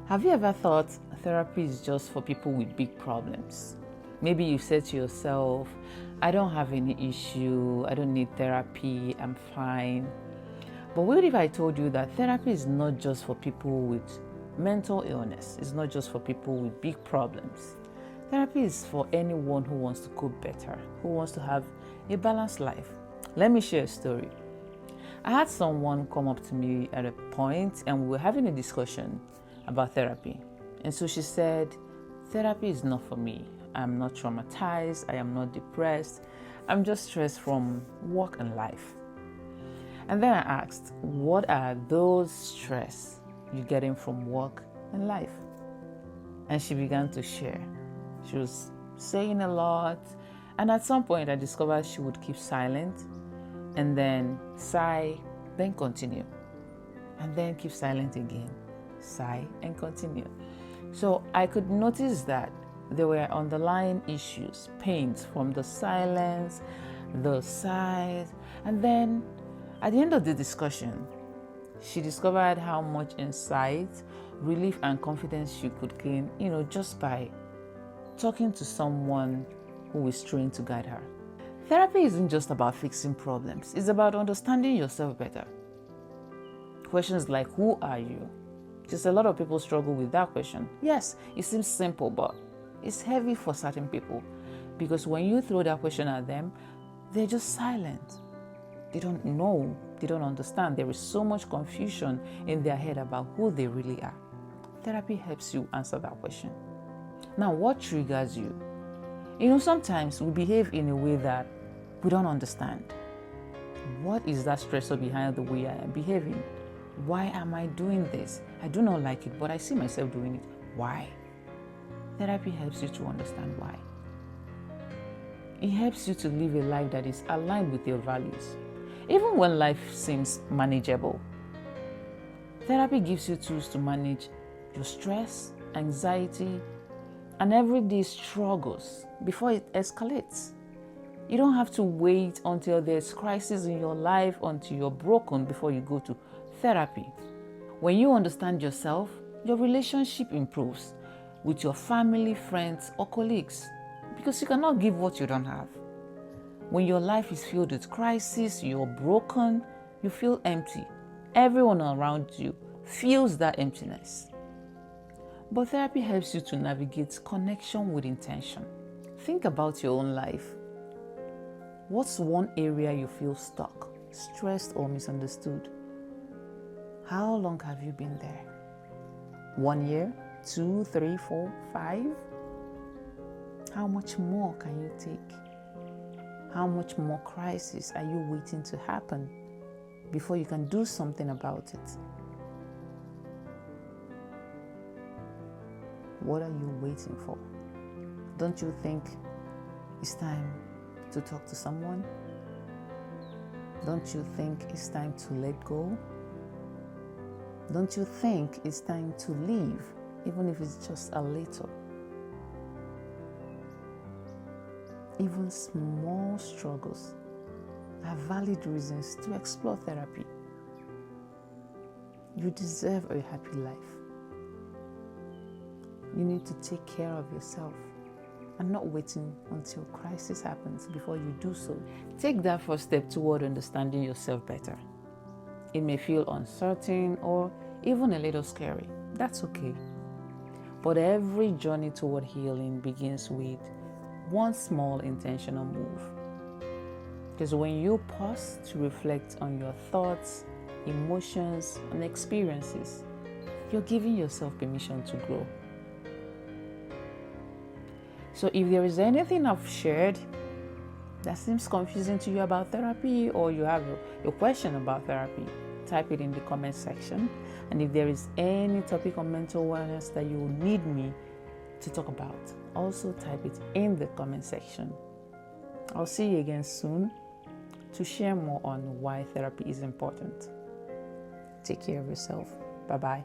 Have you ever thought therapy is just for people with big problems? Maybe you said to yourself, I don't have any issue, I don't need therapy, I'm fine. But what if I told you that therapy is not just for people with mental illness, it's not just for people with big problems. Therapy is for anyone who wants to cope better, who wants to have a balanced life. Let me share a story. I had someone come up to me at a point and we were having a discussion about therapy. And so she said, therapy is not for me. I'm not traumatized. I am not depressed. I'm just stressed from work and life. And then I asked, what are those stress you're getting from work and life? And she began to share. She was saying a lot. And at some point I discovered she would keep silent and then sigh, then continue. And then keep silent again. Sigh and continue. So I could notice that there were underlying issues, pains from the silence, the sighs, and then at the end of the discussion, she discovered how much insight, relief, and confidence she could gain, just by talking to someone who is trained to guide her. Therapy isn't just about fixing problems, it's about understanding yourself better. Questions like, who are you? Just a lot of people struggle with that question. Yes, it seems simple, but it's heavy for certain people because when you throw that question at them, they're just silent. They don't know, they don't understand. There is so much confusion in their head about who they really are. Therapy helps you answer that question. Now, what triggers you? Sometimes we behave in a way that we don't understand. What is that stressor behind the way I am behaving? Why am I doing this? I do not like it, but I see myself doing it. Why? Therapy helps you to understand why. It helps you to live a life that is aligned with your values. Even when life seems manageable, therapy gives you tools to manage your stress, anxiety, and everyday struggles before it escalates. You don't have to wait until there's crisis in your life, until you're broken before you go to therapy. When you understand yourself, your relationship improves with your family, friends, or colleagues because you cannot give what you don't have. When your life is filled with crisis, you're broken, you feel empty. Everyone around you feels that emptiness. But therapy helps you to navigate connection with intention. Think about your own life. What's one area you feel stuck, stressed, or misunderstood? How long have you been there? 1 year, 2, 3, 4, 5? How much more can you take? How much more crisis are you waiting to happen before you can do something about it? What are you waiting for? Don't you think it's time to talk to someone? Don't you think it's time to let go? Don't you think it's time to leave, even if it's just a little? Even small struggles are valid reasons to explore therapy. You deserve a happy life. You need to take care of yourself and not waiting until crisis happens before you do so. Take that first step toward understanding yourself better. It may feel uncertain or even a little scary. That's okay. But every journey toward healing begins with one small intentional move. Because when you pause to reflect on your thoughts, emotions, and experiences, you're giving yourself permission to grow. So if there is anything I've shared that seems confusing to you about therapy, or you have a question about therapy, type it in the comment section. And if there is any topic on mental wellness that you need me to talk about, also type it in the comment section. I'll see you again soon to share more on why therapy is important. Take care of yourself. Bye-bye.